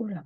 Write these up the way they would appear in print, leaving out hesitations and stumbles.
Oula.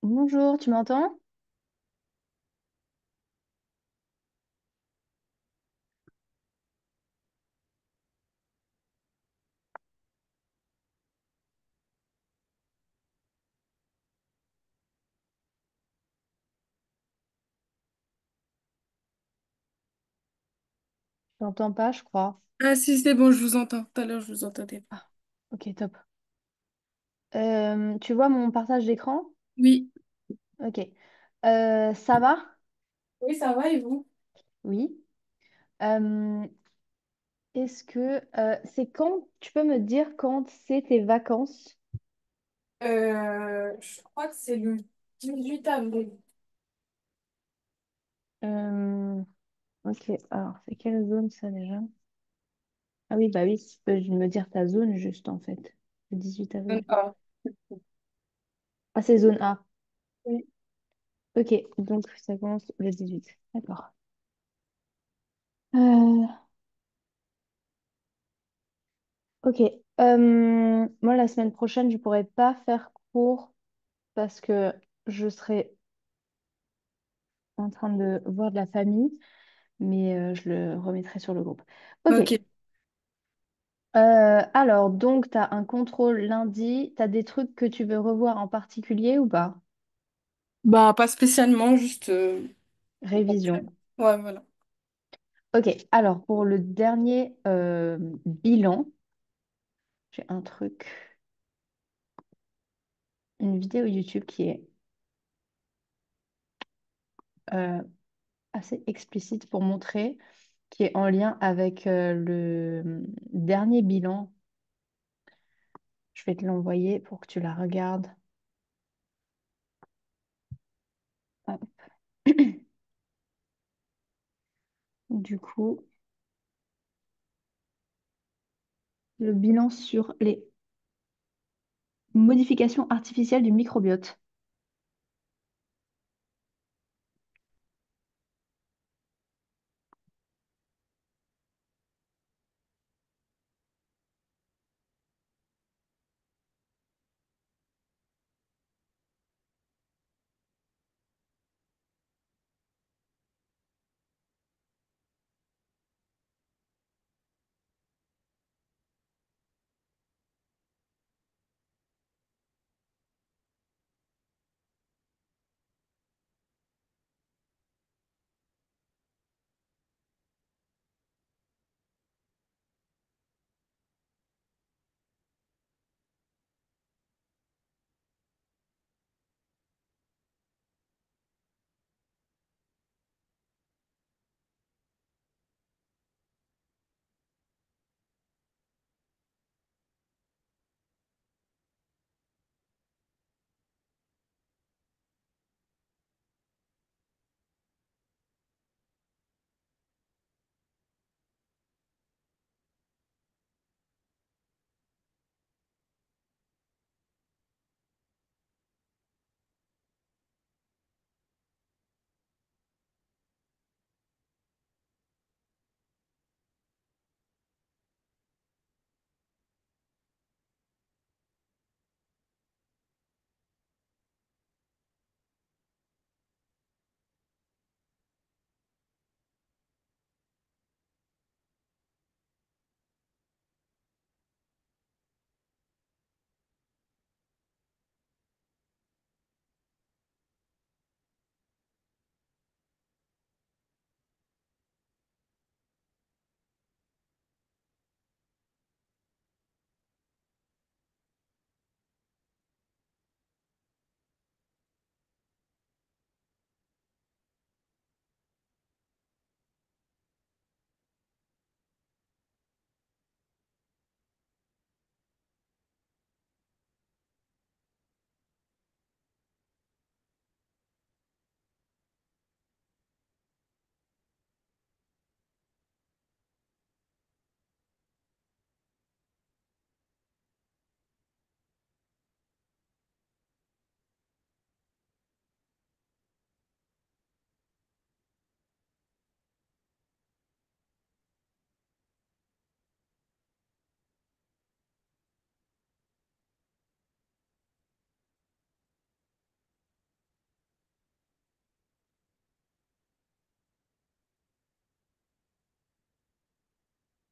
Bonjour, tu m'entends? Je t'entends pas, je crois. Ah si, c'est bon, je vous entends. Tout à l'heure, je vous entendais pas. Ah, ok, top. Tu vois mon partage d'écran? Oui. Ok. Ça va? Oui, ça va et vous? Oui. Euh, Est-ce que c'est quand, tu peux me dire quand c'est tes vacances? Je crois que c'est le 18 avril. Euh, ok, alors c'est quelle zone ça déjà? Ah oui, bah oui, tu peux me dire ta zone juste en fait. Le 18 avril. Ah, Ah, c'est zone A. oui. Ok, donc ça commence le 18. D'accord. Euh, ok. Moi, la semaine prochaine, je pourrais pas faire cours parce que je serai en train de voir de la famille, mais je le remettrai sur le groupe. Ok. Ok. Alors, donc, tu as un contrôle lundi. Tu as des trucs que tu veux revoir en particulier ou pas? Bah, pas spécialement, juste... Révision. Ouais, voilà. Ok. Alors, pour le dernier bilan, j'ai un truc, une vidéo YouTube qui est euh, assez explicite pour montrer. qui est en lien avec le dernier bilan. Je vais te l'envoyer pour que tu la regardes. Hop. Du coup, le bilan sur les modifications artificielles du microbiote.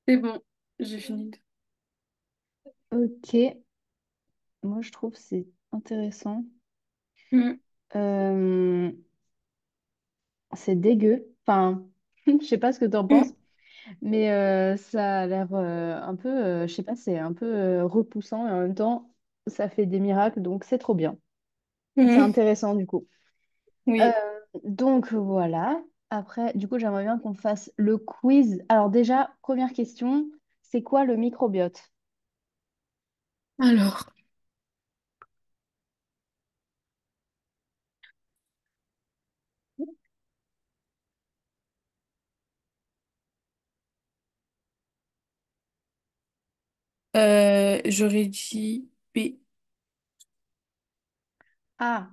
C'est bon, j'ai fini. Ok, moi je trouve que c'est intéressant. Mm, Euh, c'est dégueu. Enfin, je sais pas ce que tu en penses, mm, mais ça a l'air un peu, je sais pas, c'est un peu repoussant et en même temps, ça fait des miracles, donc c'est trop bien. C'est mm. intéressant du coup. Euh, Oui. donc voilà. Après, du coup, j'aimerais bien qu'on fasse le quiz. Alors déjà, première question, c'est quoi le microbiote? Alors, j'aurais dit B. Ah,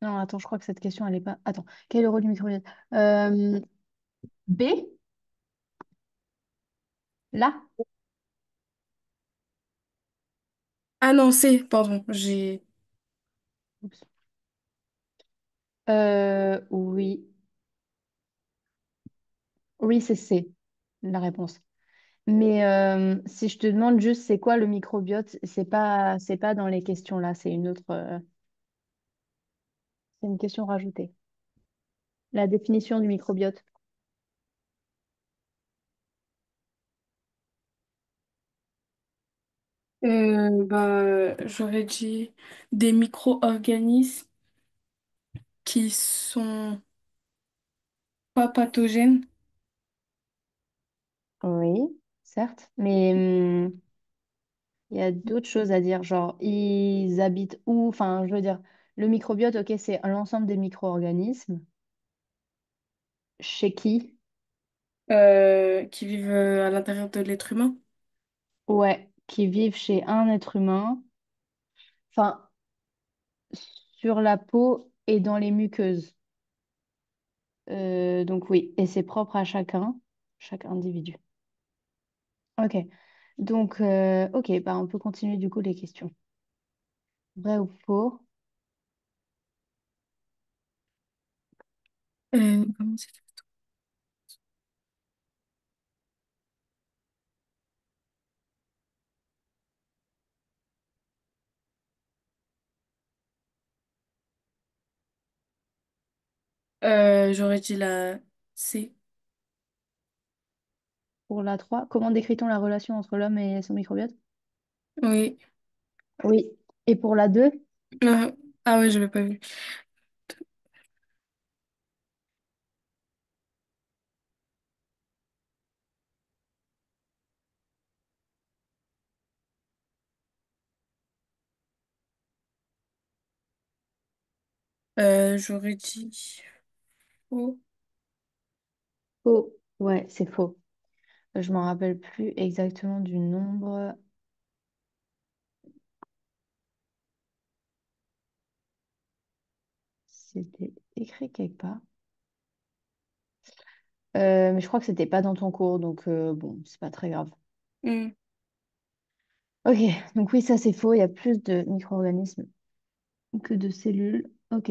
non, attends, je crois que cette question, elle est pas. Attends, quel est le rôle du microbiote? Euh, B, là? Ah non, C, pardon, j'ai... Oups. Oui. Oui, c'est C, la réponse. Mais si je te demande juste c'est quoi le microbiote, c'est pas dans les questions là, c'est une autre, c'est une question rajoutée. La définition du microbiote. J'aurais dit des micro-organismes qui sont pas pathogènes Oui, certes. Mais il y a d'autres choses à dire, genre ils habitent où? Enfin, je veux dire, le microbiote, ok, c'est l'ensemble des micro-organismes. Chez qui? Qui vivent à l'intérieur de l'être humain. Ouais, qui vivent chez un être humain. Enfin, sur la peau et dans les muqueuses. Donc oui, et c'est propre à chacun, chaque individu. Ok. Donc, ok, bah on peut continuer du coup les questions. Vrai ou faux? Comment c'est fait. J'aurais dit la C. Pour la 3, comment décrit-on la relation entre l'homme et son microbiote? Oui. Oui. Et pour la 2? Ah, ah ouais, j'avais pas vu. J'aurais dit faux. Faux. Ouais, c'est faux. Je m'en rappelle plus exactement du nombre. C'était écrit quelque part. Mais je crois que c'était pas dans ton cours, donc bon, c'est pas très grave. Hmm. Ok, donc oui, ça c'est faux. Il y a plus de micro-organismes que de cellules. Ok,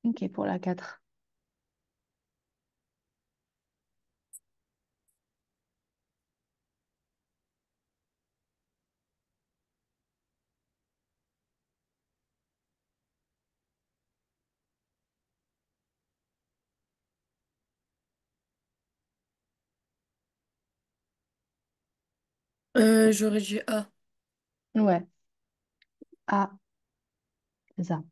ok pour la 4. J'aurais dit A. Ouais, ah, c'est ça.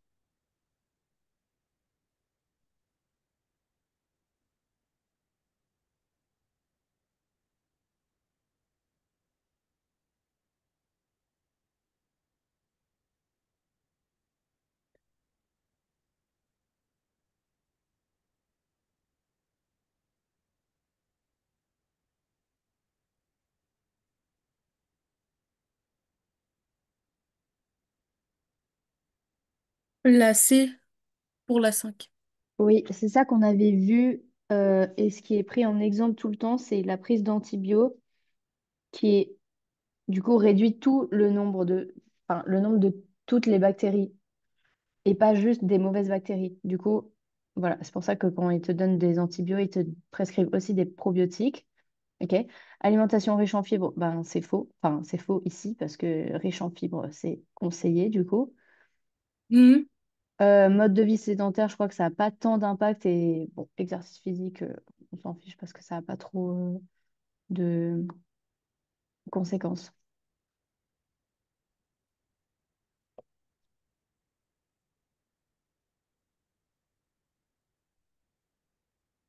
La C pour la 5. Oui, c'est ça qu'on avait vu. Et ce qui est pris en exemple tout le temps, c'est la prise d'antibio qui est du coup réduit tout le nombre enfin, le nombre de toutes les bactéries et pas juste des mauvaises bactéries. Du coup, voilà, c'est pour ça que quand ils te donnent des antibiotiques, ils te prescrivent aussi des probiotiques. Ok. Alimentation riche en fibres, ben c'est faux. Enfin, c'est faux ici parce que riche en fibres, c'est conseillé du coup. Hmm. Mode de vie sédentaire, je crois que ça n'a pas tant d'impact et bon, exercice physique, on s'en fiche parce que ça n'a pas trop de conséquences.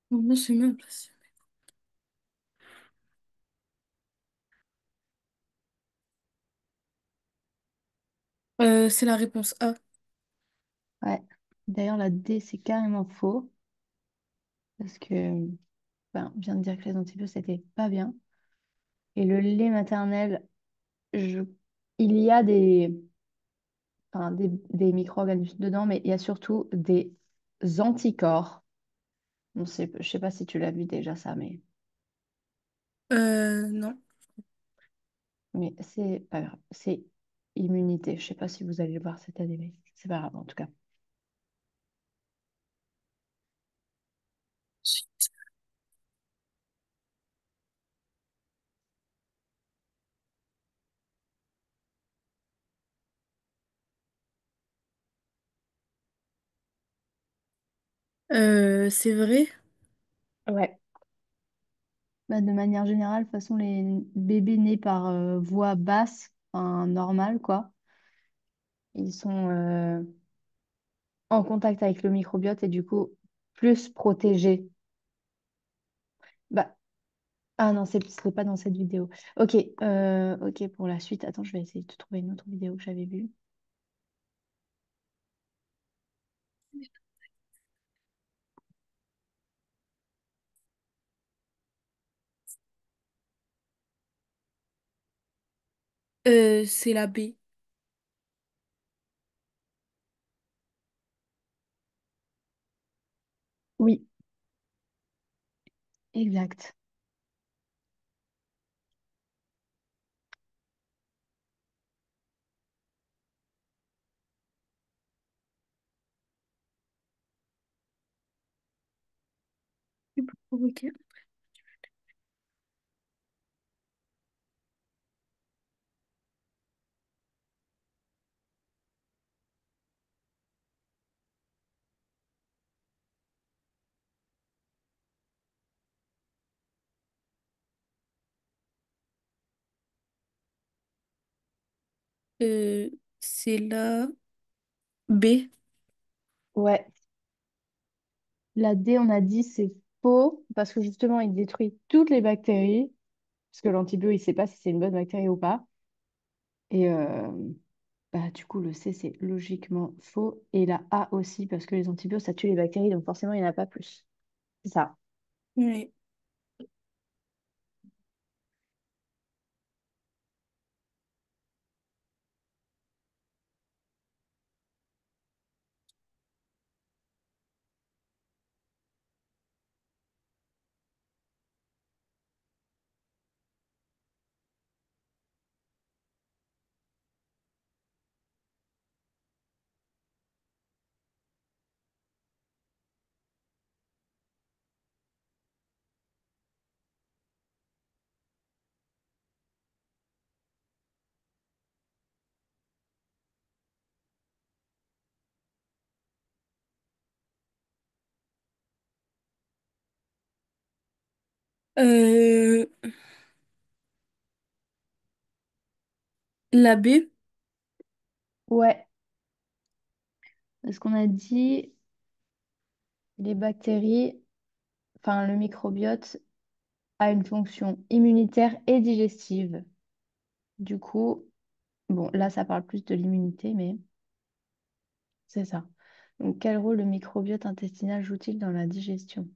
Comment c'est bien placé? C'est la réponse A. Ouais. D'ailleurs, la D, c'est carrément faux parce que ben, on vient de dire que les antibiotiques, c'était pas bien. Et le lait maternel, je... il y a enfin, des micro-organismes dedans, mais il y a surtout des anticorps. Je sais pas si tu l'as vu déjà ça, Non. mais c'est pas grave. C'est immunité. Je sais pas si vous allez le voir cette année, mais c'est pas grave en tout cas. C'est vrai. Ouais. Bah, de manière générale, de toute façon, les bébés nés par voie basse, enfin normale, quoi, ils sont en contact avec le microbiote et du coup plus protégés. Bah, Ah non, c'est pas dans cette vidéo. Ok, ok, pour la suite, attends, je vais essayer de trouver une autre vidéo que j'avais vue. C'est la B. Oui, exact. Ok. Euh, c'est la B. Ouais, la D, on a dit c'est faux parce que justement, il détruit toutes les bactéries. Parce que l'antibio, il ne sait pas si c'est une bonne bactérie ou pas. Et bah, du coup, le C, c'est logiquement faux. Et la A aussi, parce que les antibiotiques, ça tue les bactéries, donc forcément, il n'y en a pas plus. C'est ça. Oui. Euh, la B. Ouais, parce qu'on a dit les bactéries, enfin le microbiote a une fonction immunitaire et digestive. Du coup, bon, là, ça parle plus de l'immunité, mais c'est ça. Donc, quel rôle le microbiote intestinal joue-t-il dans la digestion?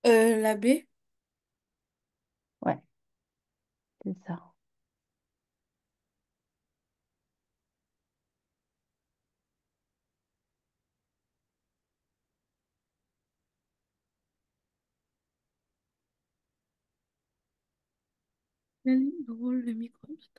La B. Ouais, c'est ça. Le rôle de microbiote.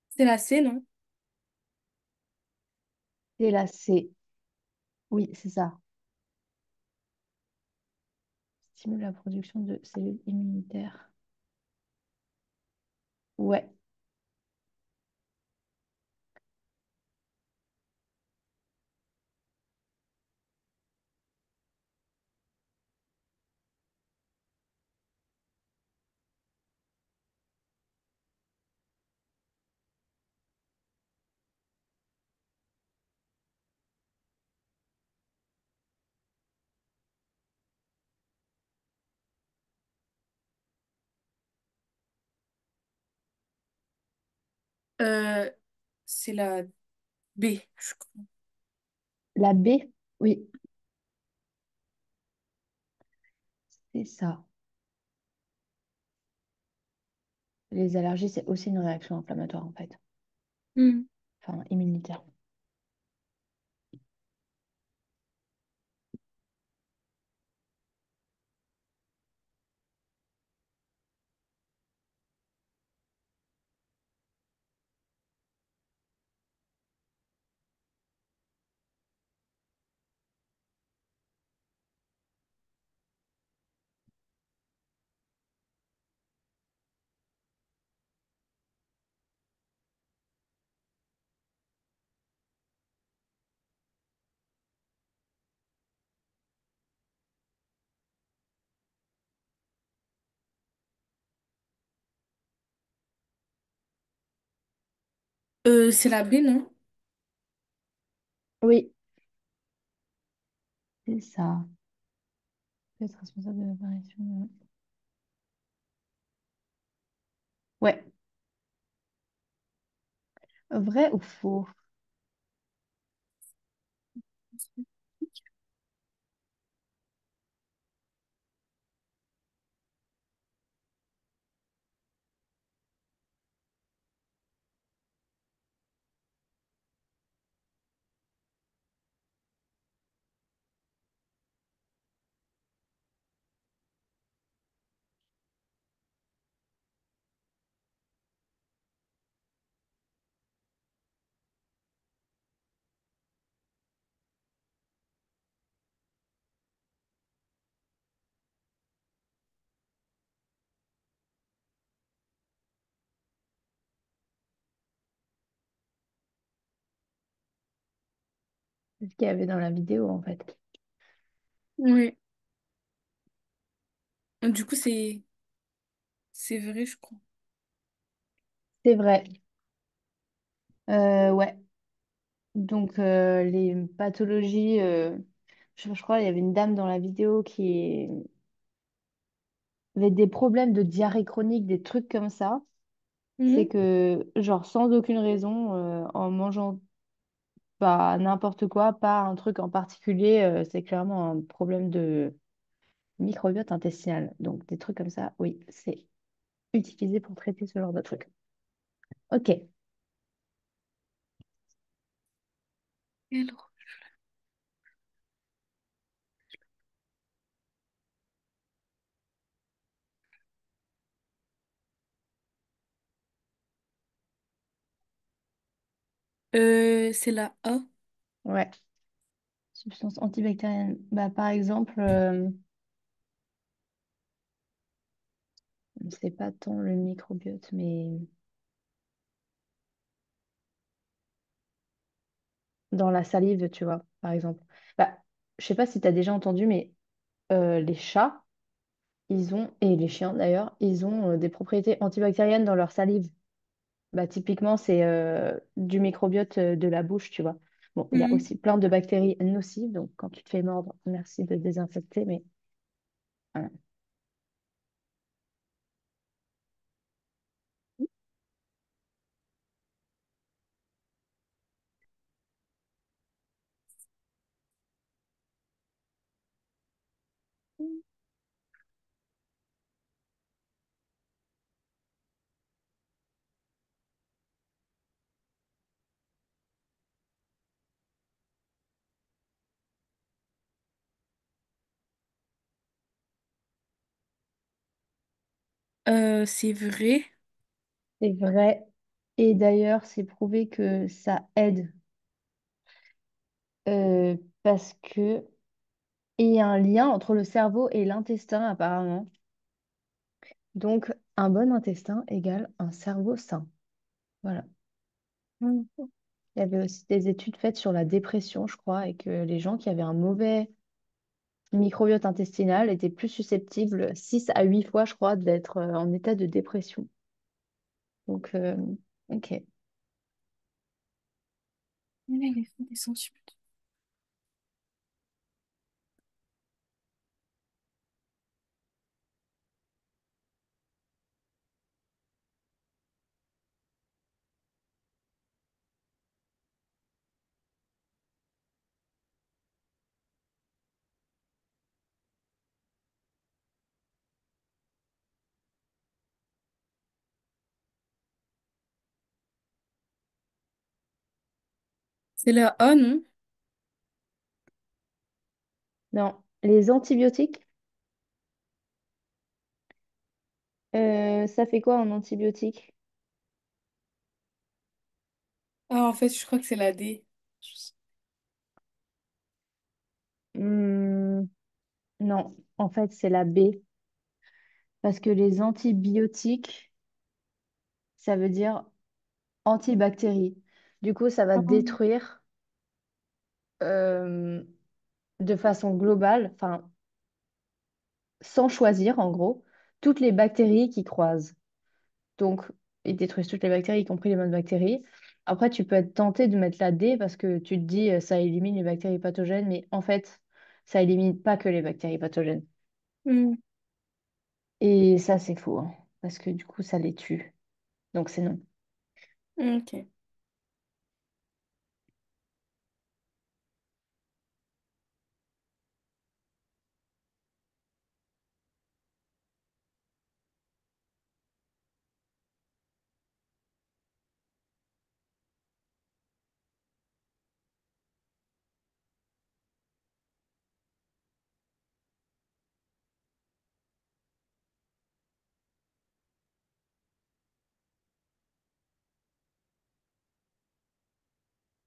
C'est la C, non? C'est la C. Oui, c'est ça. Stimule la production de cellules immunitaires. Ouais. Euh, c'est la B, je crois. La B, oui, c'est ça. Les allergies, c'est aussi une réaction inflammatoire en fait, Hmm. enfin immunitaire. C'est la B, non? Oui, c'est ça. Peut être responsable de l'apparition. Ouais, vrai ou faux? C'est ce qu'il y avait dans la vidéo en fait. Oui. Du coup, c'est vrai, je crois. C'est vrai. Ouais. Donc les pathologies, je crois il y avait une dame dans la vidéo qui avait des problèmes de diarrhée chronique, des trucs comme ça. C'est Mhm. que, genre, sans aucune raison, en mangeant pas n'importe quoi, pas un truc en particulier, c'est clairement un problème de microbiote intestinal. Donc, des trucs comme ça, oui, c'est utilisé pour traiter ce genre de trucs. Ok, Alors, c'est la A. ouais. Substance antibactérienne. Bah, par exemple, c'est pas tant le microbiote, mais dans la salive, tu vois, par exemple. Bah, je sais pas si tu as déjà entendu, mais les chats, ils ont, et les chiens d'ailleurs, ils ont des propriétés antibactériennes dans leur salive. Bah, typiquement, c'est du microbiote de la bouche, tu vois. Bon, il y a Mhm. aussi plein de bactéries nocives, donc quand tu te fais mordre, merci de désinfecter, mais voilà. C'est vrai. C'est vrai. Et d'ailleurs, c'est prouvé que ça aide parce que il y a un lien entre le cerveau et l'intestin, apparemment. Donc, un bon intestin égale un cerveau sain. Voilà. Mhm. Il y avait aussi des études faites sur la dépression, je crois, et que les gens qui avaient un mauvais microbiote intestinal étaient plus susceptibles, 6 à 8 fois, je crois, d'être en état de dépression. Donc, ok. Il est fait des centimètres. C'est la A, non? Non. Les antibiotiques, ça fait quoi un antibiotique? Ah, en fait, je crois que c'est la D. Hmm, non, en fait, c'est la B. Parce que les antibiotiques, ça veut dire antibactéries. Du coup, ça va Ah, détruire euh, de façon globale, enfin, sans choisir, en gros, toutes les bactéries qui croisent. Donc, ils détruisent toutes les bactéries, y compris les bonnes bactéries. Après, tu peux être tenté de mettre la D parce que tu te dis ça élimine les bactéries pathogènes, mais en fait, ça élimine pas que les bactéries pathogènes. hmm, Et ça, c'est faux, hein, parce que du coup, ça les tue. Donc, c'est non. ok.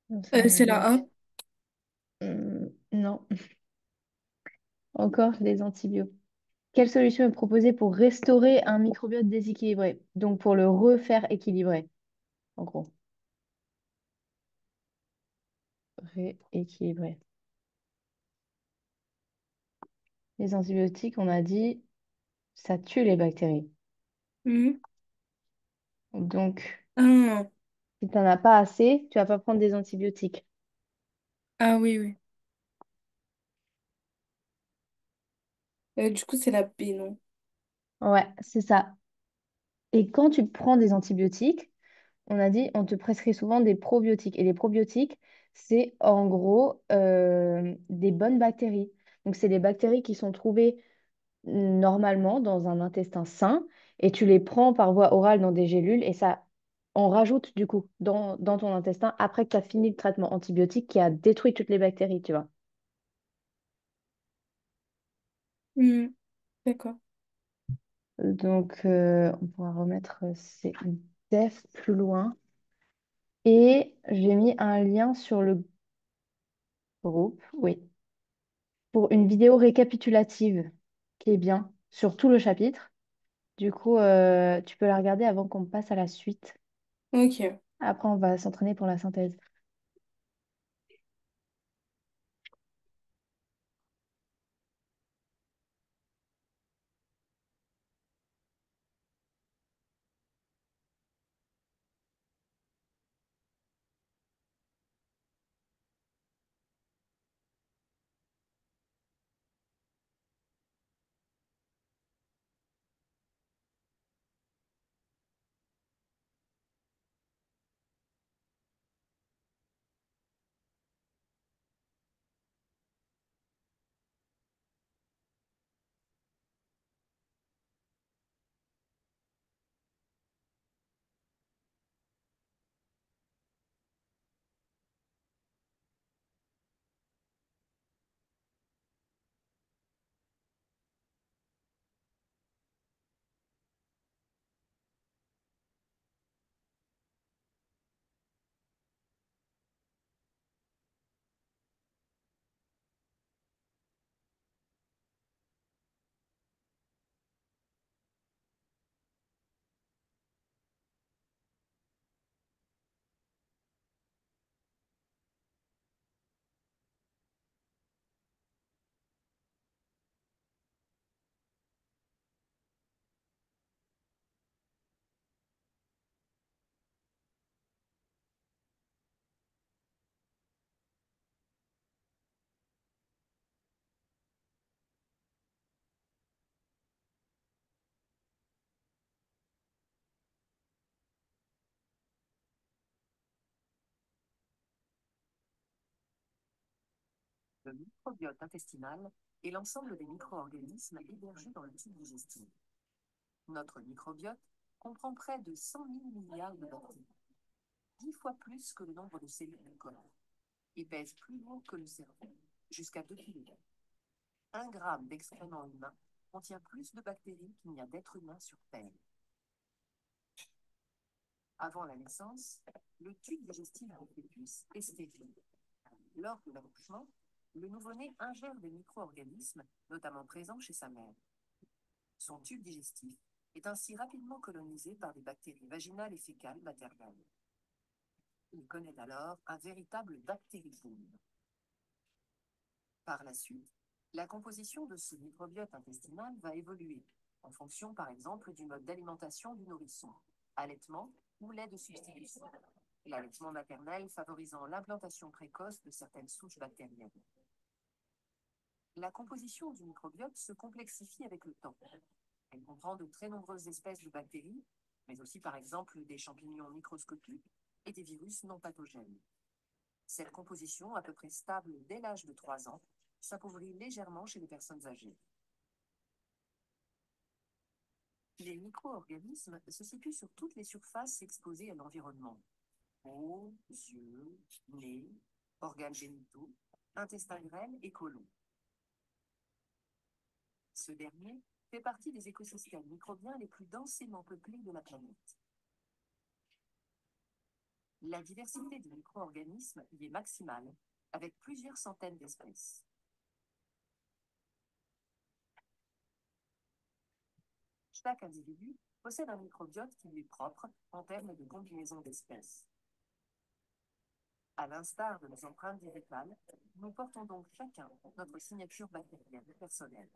Donc, ça, on a C'est la dit. A. Non, encore les antibiotiques. Quelle solution est proposée pour restaurer un microbiote déséquilibré? Donc, pour le refaire équilibrer, en gros. Rééquilibrer. Les antibiotiques, on a dit, ça tue les bactéries. Hmm. Donc, Ah, si tu n'en as pas assez, tu vas pas prendre des antibiotiques. ah oui, oui. Du coup, c'est la B, non? Ouais, c'est ça. Et quand tu prends des antibiotiques, on a dit, on te prescrit souvent des probiotiques. Et les probiotiques, c'est en gros des bonnes bactéries. Donc, c'est des bactéries qui sont trouvées normalement dans un intestin sain et tu les prends par voie orale dans des gélules et ça, on rajoute du coup dans ton intestin après que tu as fini le traitement antibiotique qui a détruit toutes les bactéries, tu vois. Hmm, d'accord. Donc, on pourra remettre ces def plus loin. Et j'ai mis un lien sur le groupe, oui, pour une vidéo récapitulative qui est bien sur tout le chapitre. Du coup, tu peux la regarder avant qu'on passe à la suite. Ok. Après, on va s'entraîner pour la synthèse. Le microbiote intestinal est l'ensemble des micro-organismes hébergés dans le tube digestif. Notre microbiote comprend près de 100 000 milliards de bactéries, 10 fois plus que le nombre de cellules du corps. et pèse plus lourd que le cerveau, jusqu'à 2 kg. 1 gramme d'excréments humains contient plus de bactéries qu'il n'y a d'êtres humains sur Terre. Avant la naissance, le tube digestif du fœtus est stérile. Lors de l'accouchement, le nouveau-né ingère des micro-organismes, notamment présents chez sa mère. Son tube digestif est ainsi rapidement colonisé par des bactéries vaginales et fécales maternelles. Il connaît alors un véritable bactériboom. Par la suite, la composition de ce microbiote intestinal va évoluer, en fonction par exemple du mode d'alimentation du nourrisson, allaitement ou lait de substitution. L'allaitement maternel favorisant l'implantation précoce de certaines souches bactériennes. La composition du microbiote se complexifie avec le temps. Elle comprend de très nombreuses espèces de bactéries, mais aussi par exemple des champignons microscopiques et des virus non pathogènes. Cette composition, à peu près stable dès l'âge de 3 ans, s'appauvrit légèrement chez les personnes âgées. Les micro-organismes se situent sur toutes les surfaces exposées à l'environnement. Peau, yeux, nez, organes génitaux, intestin grêle et côlon. Ce dernier fait partie des écosystèmes microbiens les plus densément peuplés de la planète. La diversité des micro-organismes y est maximale, avec plusieurs centaines d'espèces. Chaque individu possède un microbiote qui lui est propre en termes de combinaison d'espèces. À l'instar de nos empreintes digitales, nous portons donc chacun notre signature bactérienne personnelle.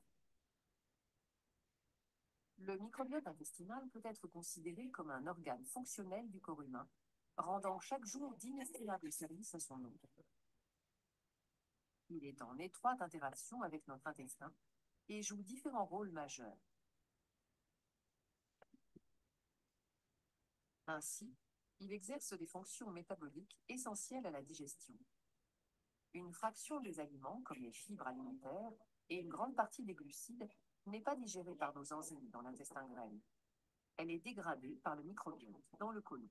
Le microbiote intestinal peut être considéré comme un organe fonctionnel du corps humain, rendant chaque jour d'inestimables services à son hôte. Il est en étroite interaction avec notre intestin et joue différents rôles majeurs. Ainsi, il exerce des fonctions métaboliques essentielles à la digestion. Une fraction des aliments, comme les fibres alimentaires, et une grande partie des glucides, n'est pas digérée par nos enzymes dans l'intestin grêle. Elle est dégradée par le microbiote dans le côlon.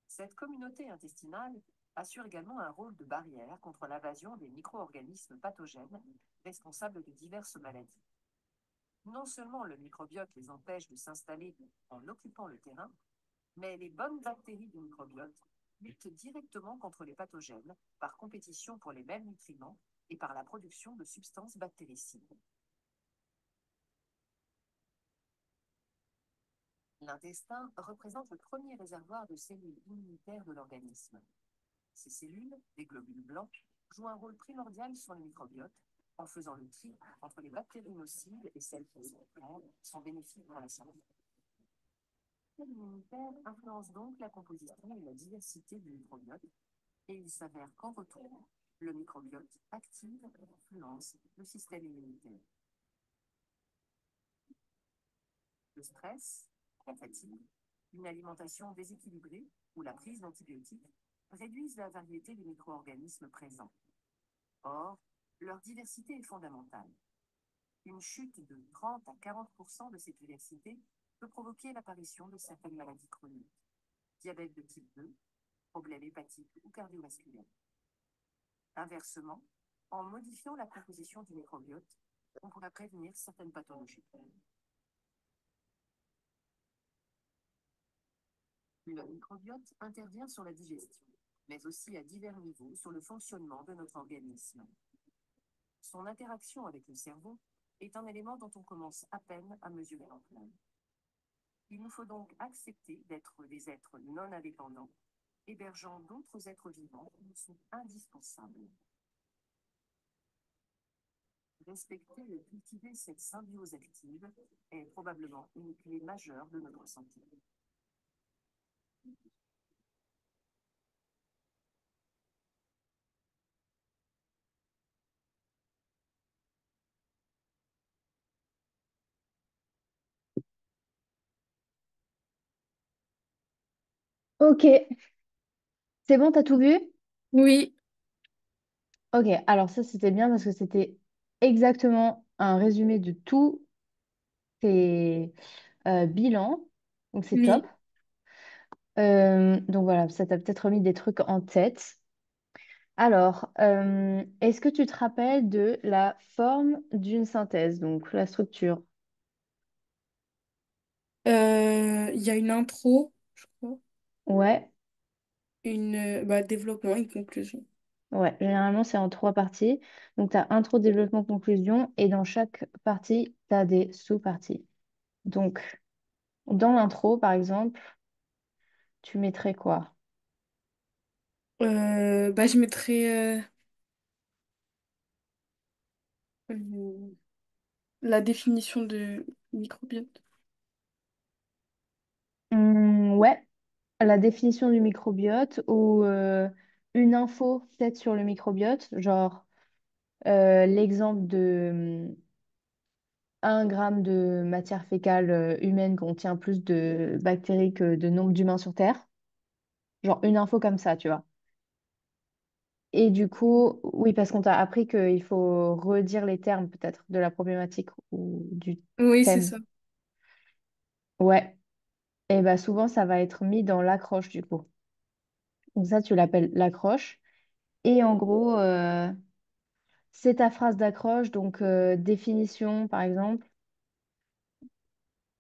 Cette communauté intestinale assure également un rôle de barrière contre l'invasion des micro-organismes pathogènes responsables de diverses maladies. Non seulement le microbiote les empêche de s'installer en occupant le terrain, mais les bonnes bactéries du microbiote luttent directement contre les pathogènes par compétition pour les mêmes nutriments et par la production de substances bactéricides. L'intestin représente le premier réservoir de cellules immunitaires de l'organisme. Ces cellules, des globules blancs, jouent un rôle primordial sur le microbiote en faisant le tri entre les bactéries nocives et celles qui sont bénéfiques pour la santé. Le système immunitaire influence donc la composition et la diversité du microbiote, et il s'avère qu'en retour, le microbiote active et influence le système immunitaire. Le stress, la fatigue, une alimentation déséquilibrée ou la prise d'antibiotiques réduisent la variété des micro-organismes présents. Or, leur diversité est fondamentale. Une chute de 30 à 40% de cette diversité peut provoquer l'apparition de certaines maladies chroniques, diabète de type 2, problèmes hépatiques ou cardiovasculaires. Inversement, en modifiant la composition du microbiote, on pourra prévenir certaines pathologies. Le microbiote intervient sur la digestion, mais aussi à divers niveaux sur le fonctionnement de notre organisme. Son interaction avec le cerveau est un élément dont on commence à peine à mesurer l'ampleur. Il nous faut donc accepter d'être des êtres non indépendants, hébergeant d'autres êtres vivants qui nous sont indispensables. Respecter et cultiver cette symbiose active est probablement une clé majeure de notre santé. Ok, c'est bon, t'as tout vu? Oui, Ok, alors ça c'était bien parce que c'était exactement un résumé de tous tes bilans, donc c'est top. oui. Donc voilà, ça t'a peut-être remis des trucs en tête. Alors, est-ce que tu te rappelles de la forme d'une synthèse, donc la structure? Il y a une intro, je crois, Ouais, développement, une conclusion. ouais, généralement c'est en trois parties. Donc tu as intro, développement, conclusion, et dans chaque partie, tu as des sous-parties. Donc, dans l'intro, par exemple, tu mettrais quoi? Je mettrais euh, la définition de microbiote. Ouais, la définition du microbiote ou une info peut-être sur le microbiote, genre l'exemple de 1 gramme de matière fécale humaine contient plus de bactéries que de nombre d'humains sur Terre. Genre une info comme ça, tu vois. Et du coup, oui, parce qu'on t'a appris qu'il faut redire les termes peut-être de la problématique ou du Oui, c'est thème. ça. Ouais, et bah souvent ça va être mis dans l'accroche du coup. Donc ça, tu l'appelles l'accroche. Et en gros, c'est ta phrase d'accroche, donc définition par exemple,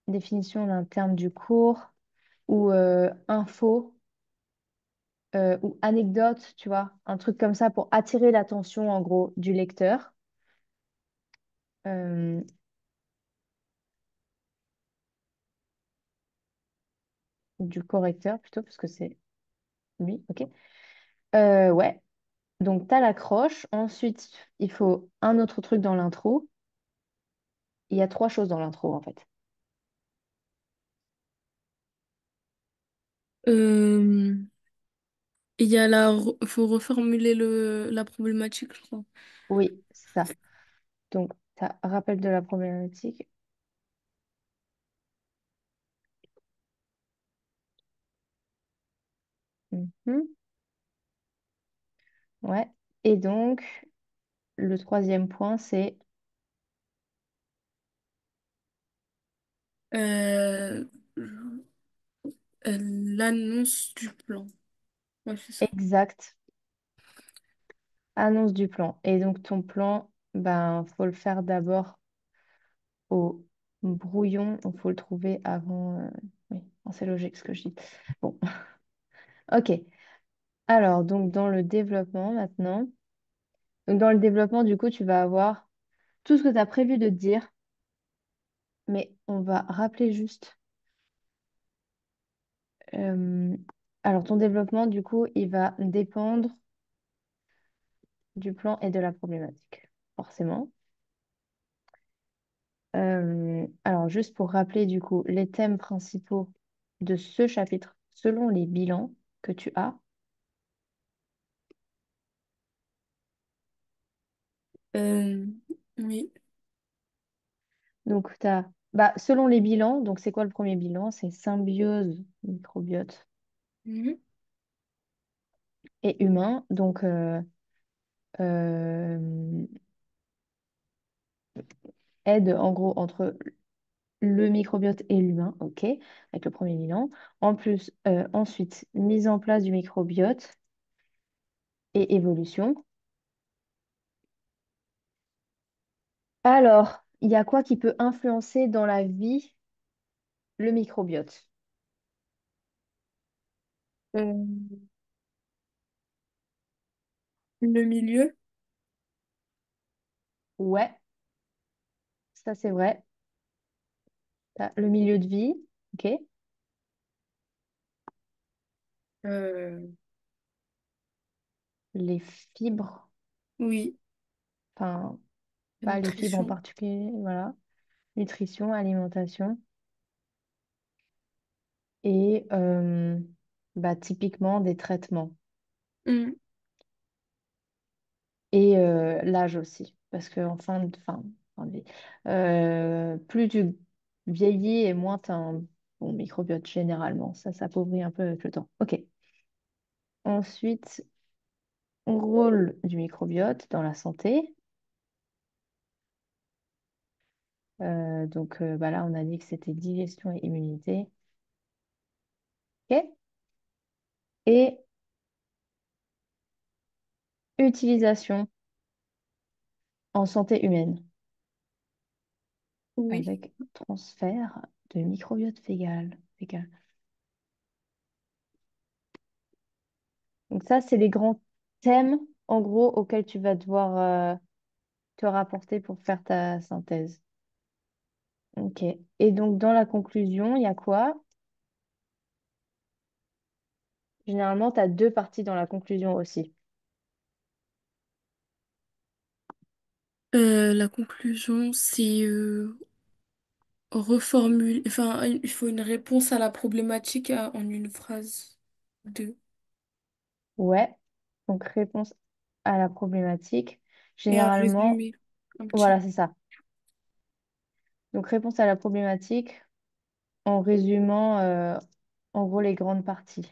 définition d'un terme du cours ou info. Ou anecdote, tu vois, un truc comme ça pour attirer l'attention en gros du lecteur, euh, du correcteur plutôt, parce que c'est lui, ok. Ouais, donc tu as l'accroche, ensuite il faut un autre truc dans l'intro. Il y a trois choses dans l'intro en fait. Euh, il y a faut reformuler la problématique, je crois. Oui, c'est ça. Donc, tu as rappel de la problématique. Mhm. Ouais. Et donc, le troisième point, c'est Euh, L'annonce du plan. Ouais, c'est ça. exact, annonce du plan. Et donc, ton plan, ben, faut le faire d'abord au brouillon. Il faut le trouver avant. Oui, bon, c'est logique ce que je dis. Bon, ok. Alors, donc dans le développement maintenant. Donc, dans le développement, du coup, tu vas avoir tout ce que tu as prévu de te dire, mais on va rappeler juste. euh, Alors, ton développement, du coup, il va dépendre du plan et de la problématique, forcément. Alors, juste pour rappeler, du coup, les thèmes principaux de ce chapitre selon les bilans que tu as. Euh, oui. Donc, tu as, bah, selon les bilans, donc c'est quoi le premier bilan? C'est symbiose, microbiote Mhm. et humain. Donc, euh, aide en gros entre le microbiote et l'humain, ok, avec le premier bilan. En plus, ensuite, mise en place du microbiote et évolution. Alors, il y a quoi qui peut influencer dans la vie le microbiote? Euh, le milieu. Ouais, ça c'est vrai. T'as le milieu de vie, ok, Euh, les fibres, oui. enfin, La pas les fibres en nutrition. particulier, voilà. Nutrition, alimentation et bah, typiquement des traitements. Mhm. Et l'âge aussi, parce que fin de vie, plus tu vieillis et moins tu as un bon microbiote généralement. Ça s'appauvrit un peu avec le temps. Ok. Ensuite, rôle du microbiote dans la santé. Donc bah là, on a dit que c'était digestion et immunité. Ok. et utilisation en santé humaine Oui. avec transfert de microbiote fécal. Donc ça, c'est les grands thèmes, en gros, auxquels tu vas devoir te rapporter pour faire ta synthèse. Ok. Et donc, dans la conclusion, il y a quoi? Généralement, tu as deux parties dans la conclusion aussi. La conclusion, c'est reformuler. Enfin, il faut une réponse à la problématique en une phrase. Deux. Ouais. Donc, réponse à la problématique. Et un Généralement, résumé. Un voilà, petit. c'est ça. Donc, réponse à la problématique en résumant, en gros, les grandes parties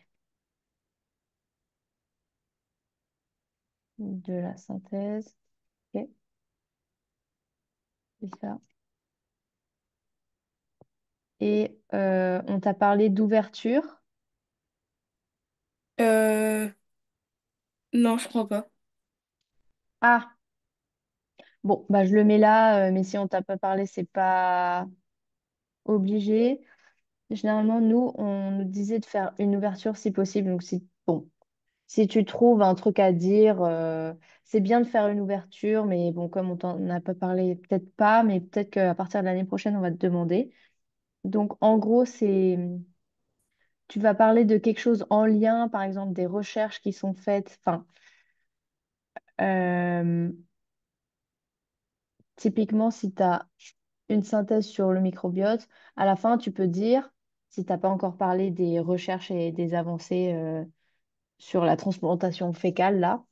de la synthèse. Ok, c'est ça. Et on t'a parlé d'ouverture. Euh, non, je crois pas. Ah, bon, bah, je le mets là, mais si on t'a pas parlé, c'est pas obligé. Généralement, nous, on nous disait de faire une ouverture si possible. Donc, si, bon, si tu trouves un truc à dire, c'est bien de faire une ouverture, mais bon, comme on t'en a pas parlé, peut-être pas, mais peut-être qu'à partir de l'année prochaine, on va te demander. Donc, en gros, tu vas parler de quelque chose en lien, par exemple, des recherches qui sont faites. Enfin, euh, typiquement, si tu as une synthèse sur le microbiote, à la fin, tu peux dire, si tu n'as pas encore parlé des recherches et des avancées sur la transplantation fécale, là,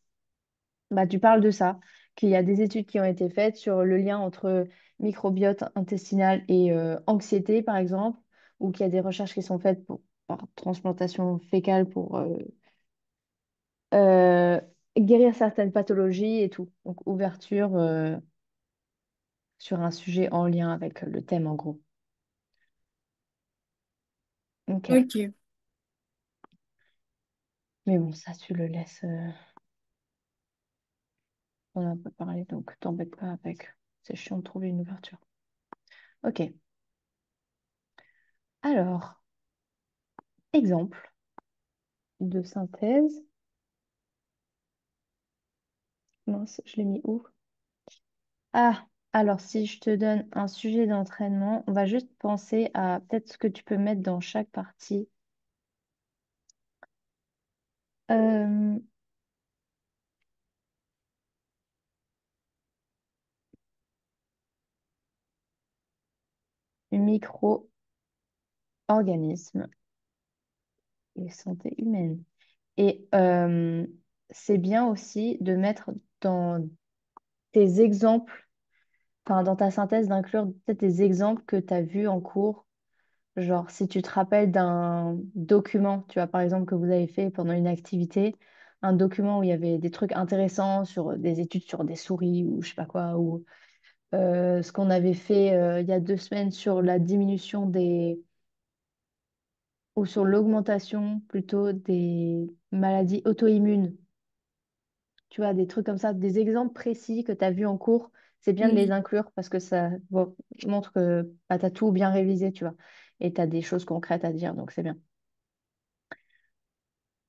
bah, tu parles de ça, qu'il y a des études qui ont été faites sur le lien entre microbiote intestinal et anxiété, par exemple, ou qu'il y a des recherches qui sont faites par transplantation fécale pour euh, guérir certaines pathologies et tout. Donc, ouverture sur un sujet en lien avec le thème, en gros. Ok. Ok. Mais bon, ça, tu le laisses. On n'a pas parlé, donc t'embête pas avec. C'est chiant de trouver une ouverture. Ok. Alors, exemple de synthèse. Mince, je l'ai mis où? Ah, alors si je te donne un sujet d'entraînement, on va juste penser à peut-être ce que tu peux mettre dans chaque partie. Euh, micro-organismes et santé humaine. Et c'est bien aussi de mettre dans tes exemples, enfin dans ta synthèse, d'inclure peut-être des exemples que tu as vus en cours. Genre, si tu te rappelles d'un document, tu vois, par exemple, que vous avez fait pendant une activité, un document où il y avait des trucs intéressants sur des études sur des souris ou je sais pas quoi, ou ce qu'on avait fait il y a 2 semaines sur la diminution ou sur l'augmentation plutôt des maladies auto-immunes. Tu vois, des trucs comme ça, des exemples précis que tu as vus en cours, c'est bien de les Oui. inclure parce que ça montre que bah, tu as tout bien révisé, tu vois, et tu as des choses concrètes à dire, donc c'est bien.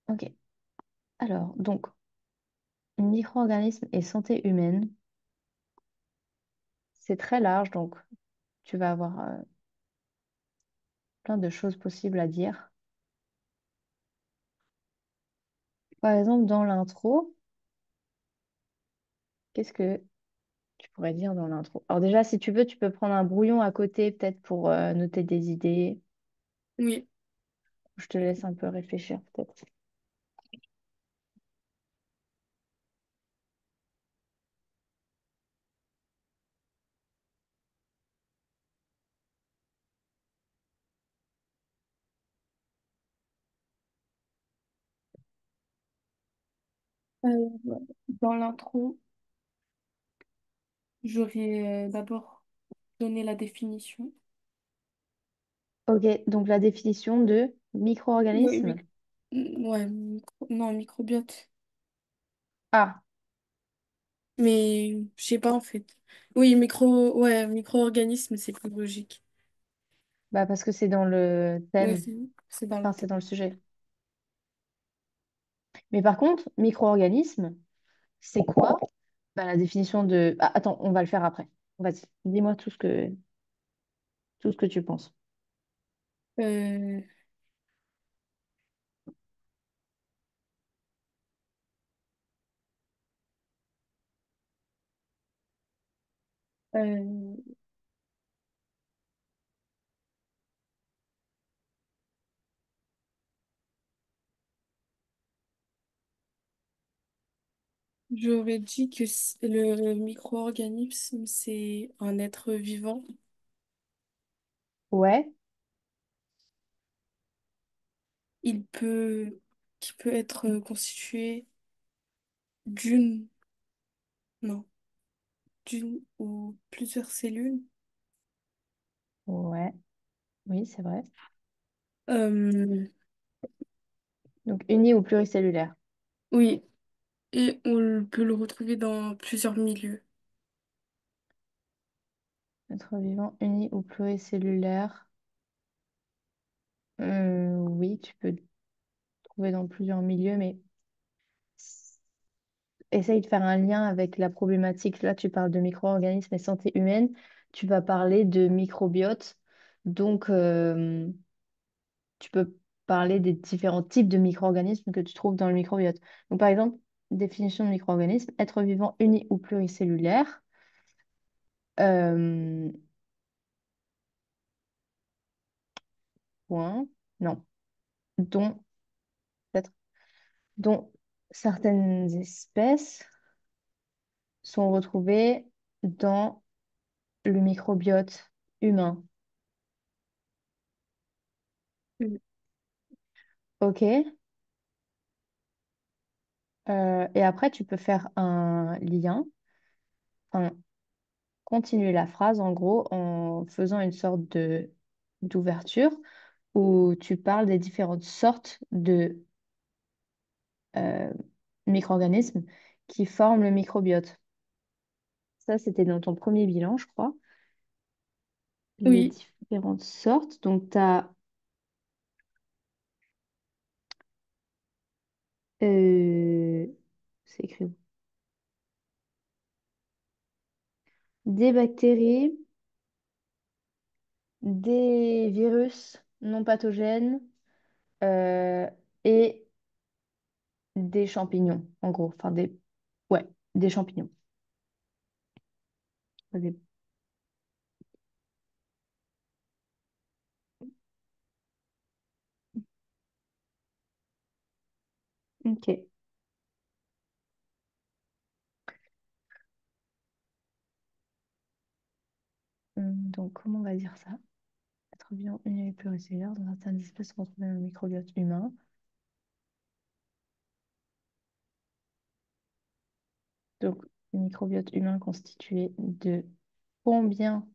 Ok. Alors, donc, micro-organismes et santé humaine, c'est très large, donc tu vas avoir plein de choses possibles à dire. Par exemple, dans l'intro, qu'est-ce que tu pourrais dire dans l'intro? Alors déjà, si tu veux, tu peux prendre un brouillon à côté, peut-être pour noter des idées. Oui. Je te laisse un peu réfléchir, peut-être. Euh, Dans l'intro, j'aurais d'abord donné la définition. Ok, donc la définition de Oui, micro-organisme. Ouais, non, microbiote. Ah, Mais je sais pas en fait. Oui, ouais, micro-organisme, c'est plus logique. bah parce que c'est dans le Oui, thème, c'est dans le enfin c'est thème. dans le sujet. Mais par contre, micro-organisme, c'est quoi? Bah, la définition de... Ah, attends, on va le faire après. Vas-y, dis-moi tout ce que tu penses. Euh, euh, J'aurais dit que le micro-organisme, c'est un être vivant. Ouais, Il peut, qui peut être constitué d'une, non, d'une ou plusieurs cellules. ouais, oui, c'est vrai. Euh, Donc uni ou pluricellulaire. oui, et peut le retrouver dans plusieurs milieux. Être vivant uni ou pluricellulaire. Oui, tu peux le trouver dans plusieurs milieux, mais essaye de faire un lien avec la problématique. Là, tu parles de micro-organismes et santé humaine. Tu vas parler de microbiote. Donc, tu peux parler des différents types de micro-organismes que tu trouves dans le microbiote. Donc, par exemple, définition de micro-organisme, être vivant uni ou pluricellulaire. Euh, point. Non. Dont, peut-être, dont certaines espèces sont retrouvées dans le microbiote humain. Mm. OK. Et après, tu peux faire un lien, enfin, continuer la phrase en gros en faisant une sorte de d'ouverture où tu parles des différentes sortes de euh, micro-organismes qui forment le microbiote. Ça, c'était dans ton premier bilan, je crois. Les Oui, différentes sortes. Donc, tu as c'est écrit où des bactéries, des virus non pathogènes euh, et des champignons, en gros. Enfin, des... Ouais, des champignons. Pas des- Ok. Donc, comment on va dire ça? Être vivant uni et pluricellulaire dans certaines espèces retrouvées dans le microbiote humain. Donc, le microbiote humain constitué de combien?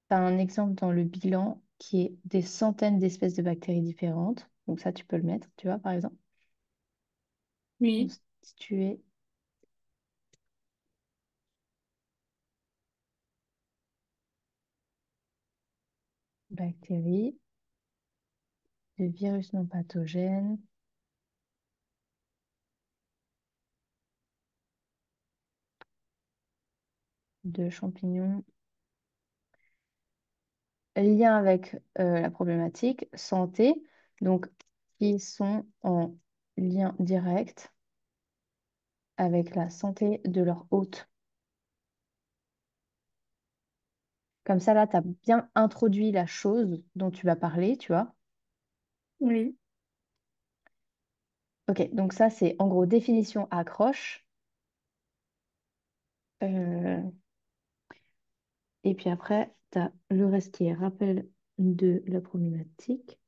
Tu as un exemple dans le bilan qui est des centaines d'espèces de bactéries différentes. Donc, ça, tu peux le mettre, tu vois, par exemple. oui, Constitué de bactéries, de virus non pathogènes, de champignons. Lien avec la problématique santé, donc qui sont en lien direct avec la santé de leur hôte. Comme ça, là, tu as bien introduit la chose dont tu vas parler, tu vois. oui. Ok, donc ça, c'est en gros définition accroche. Et puis après, tu as le reste qui est rappel de la problématique.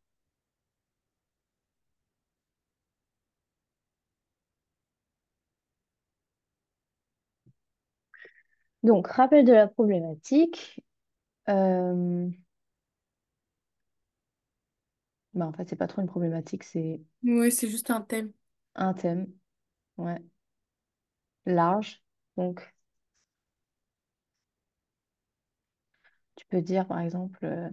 Donc, rappel de la problématique. euh, Bah, en fait, c'est pas trop une problématique, c'est Ouais, c'est juste un thème. un thème, ouais, large. Donc, tu peux dire, par exemple,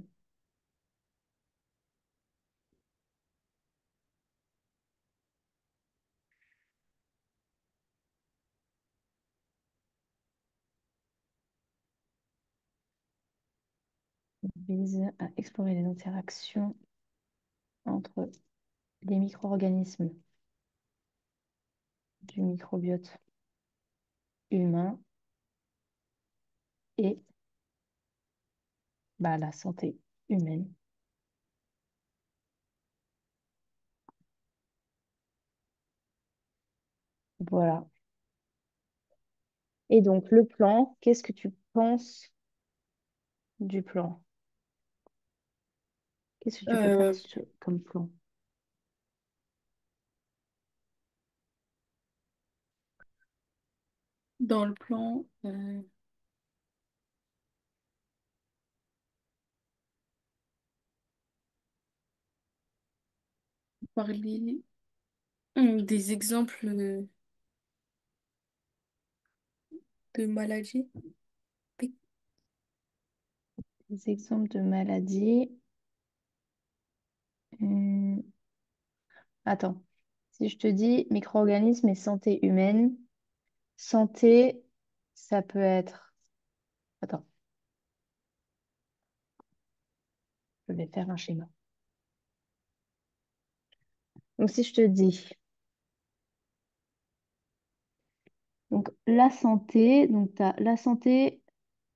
vise à explorer les interactions entre les micro-organismes du microbiote humain et bah, la santé humaine. Voilà. Et donc, le plan, qu'est-ce que tu penses du plan? Qu'est-ce que tu peux faire Euh, comme plan? Dans le plan, parler des exemples de maladies. Des exemples de maladies. Hmm, Attends. Si je te dis micro-organismes et santé humaine, santé, ça peut être... Attends, je vais faire un schéma. Donc, si je te dis... Donc, la santé, donc tu as la santé,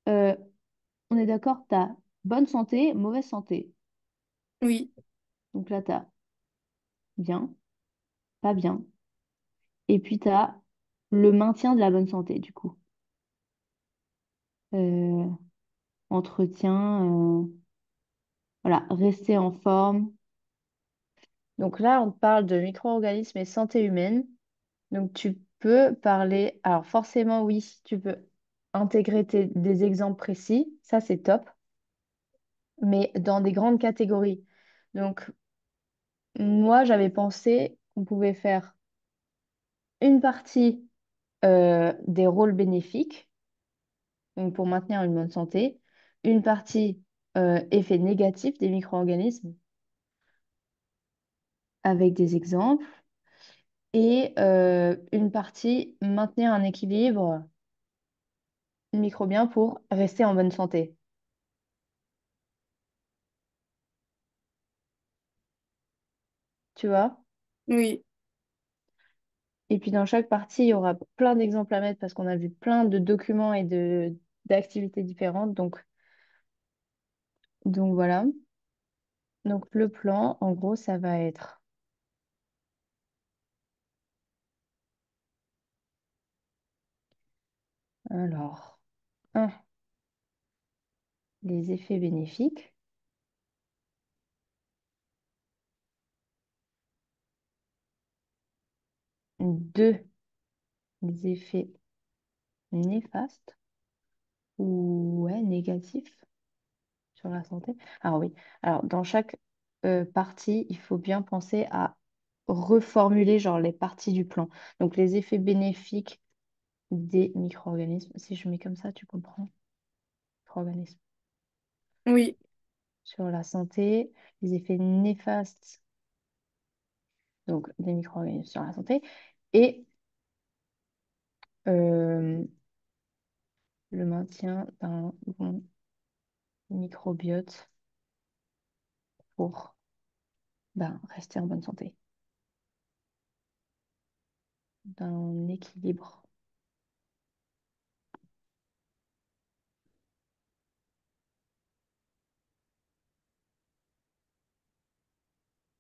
euh, on est d'accord, tu as bonne santé, mauvaise santé. Oui, Donc là, tu as bien, pas bien. Et puis, tu as le maintien de la bonne santé, du coup. Euh, entretien, voilà, rester en forme. Donc là, on parle de micro-organismes et santé humaine. Donc tu peux parler, alors forcément, oui, tu peux intégrer des exemples précis, ça c'est top, mais dans des grandes catégories. Donc moi, j'avais pensé qu'on pouvait faire une partie des rôles bénéfiques, donc pour maintenir une bonne santé, une partie effets négatifs des micro-organismes avec des exemples, et une partie maintenir un équilibre microbien pour rester en bonne santé. Tu vois? oui, Et puis dans chaque partie, il y aura plein d'exemples à mettre parce qu'on a vu plein de documents et de d'activités différentes. Donc voilà. Donc le plan, en gros, ça va être alors un, les effets bénéfiques, 2, les effets néfastes ou ouais, négatifs sur la santé. Alors oui, alors dans chaque partie, il faut bien penser à reformuler genre les parties du plan. Donc les effets bénéfiques des micro-organismes. Si je mets comme ça, tu comprends? Micro-organismes oui, sur la santé, les effets néfastes donc des micro-organismes sur la santé et euh, le maintien d'un bon microbiote pour ben, rester en bonne santé, d'un équilibre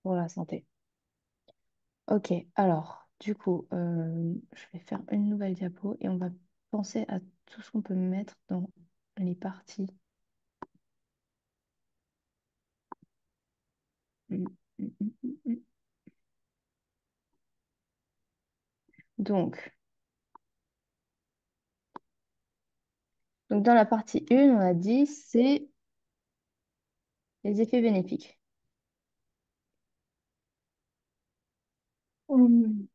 pour la santé. Ok, alors du coup, je vais faire une nouvelle diapo et on va penser à tout ce qu'on peut mettre dans les parties. Mm, mm, mm, mm, mm. Donc, donc, dans la partie 1, on a dit c'est les effets bénéfiques. Hum,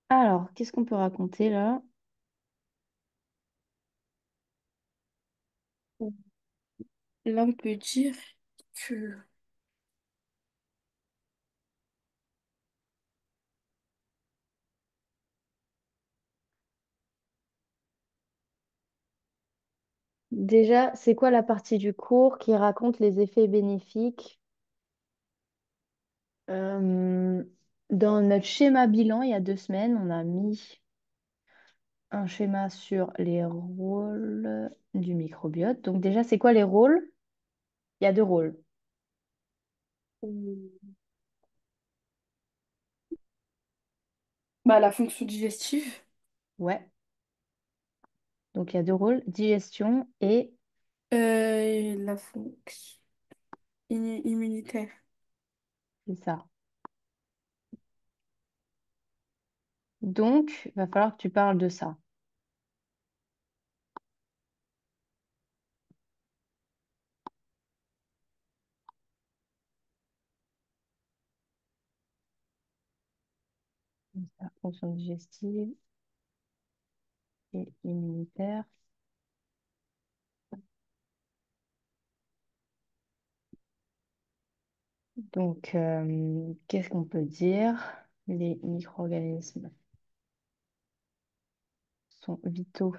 Alors, qu'est-ce qu'on peut raconter là? Là, on peut dire que Déjà, c'est quoi la partie du cours qui raconte les effets bénéfiques? Euh, Dans notre schéma bilan, il y a 2 semaines, on a mis un schéma sur les rôles du microbiote. Donc déjà, c'est quoi les rôles? Il y a 2 rôles. bah, la fonction digestive, Ouais. Donc il y a 2 rôles, digestion et la fonction immunitaire. c'est ça. Donc, il va falloir que tu parles de ça. Donc, ça, fonction digestive et immunitaire. Donc, qu'est-ce qu'on peut dire? Les micro-organismes sont vitaux.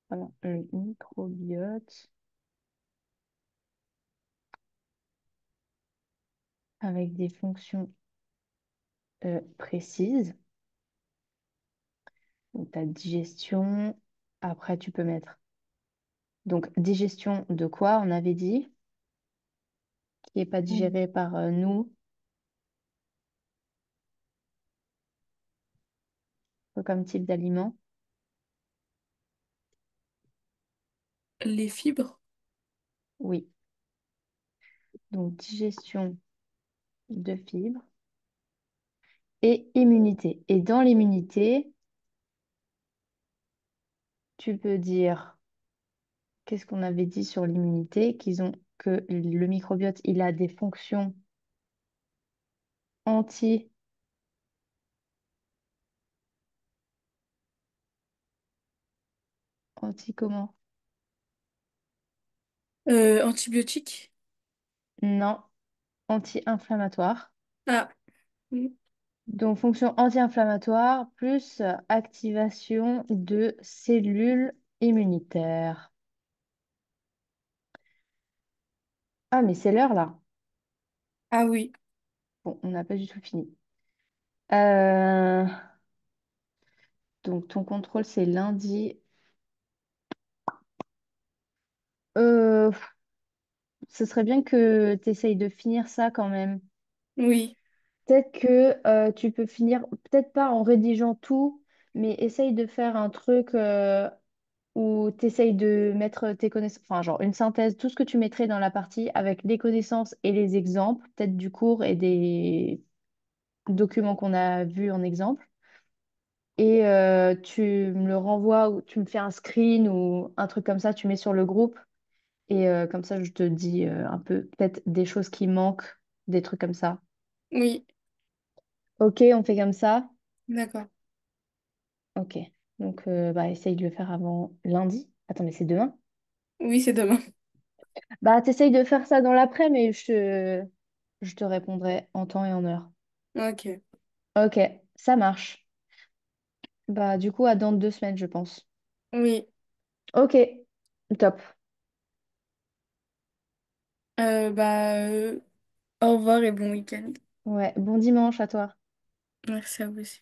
Voilà, le microbiote avec des fonctions précises. Donc, ta digestion. Après, tu peux mettre. Donc, digestion de quoi, on avait dit, qui n'est pas Mm. digéré par nous, comme type d'aliment. Les fibres. Oui. Donc, digestion de fibres et immunité. Et dans l'immunité, tu peux dire, qu'est-ce qu'on avait dit sur l'immunité? Que le microbiote, il a des fonctions anti, anti comment? Antibiotiques. Non, anti-inflammatoire. Ah, mm. Donc, fonction anti-inflammatoire plus activation de cellules immunitaires. Ah, mais c'est l'heure là. Ah oui, Bon, on n'a pas du tout fini. Euh, donc, ton contrôle, c'est lundi. Euh, Ce serait bien que tu essayes de finir ça quand même. oui, Peut-être que tu peux finir, peut-être pas en rédigeant tout, mais essaye de faire un truc où tu essayes de mettre tes connaissances, enfin, genre une synthèse, tout ce que tu mettrais dans la partie avec les connaissances et les exemples, peut-être du cours et des documents qu'on a vus en exemple. Et tu me le renvoies ou tu me fais un screen ou un truc comme ça, tu mets sur le groupe. Et comme ça, je te dis un peu peut-être des choses qui manquent, des trucs comme ça. oui, Ok, on fait comme ça. d'accord. Ok. Donc, bah, essaye de le faire avant lundi. Attends, mais c'est demain? Oui, c'est demain. Bah, t'essayes de faire ça dans l'après, mais je te répondrai en temps et en heure. Ok, Ok, ça marche. Bah, du coup, à dans 2 semaines, je pense. oui. Ok, top. Bah, au revoir et bon week-end. Ouais, bon dimanche à toi. Merci à vous aussi.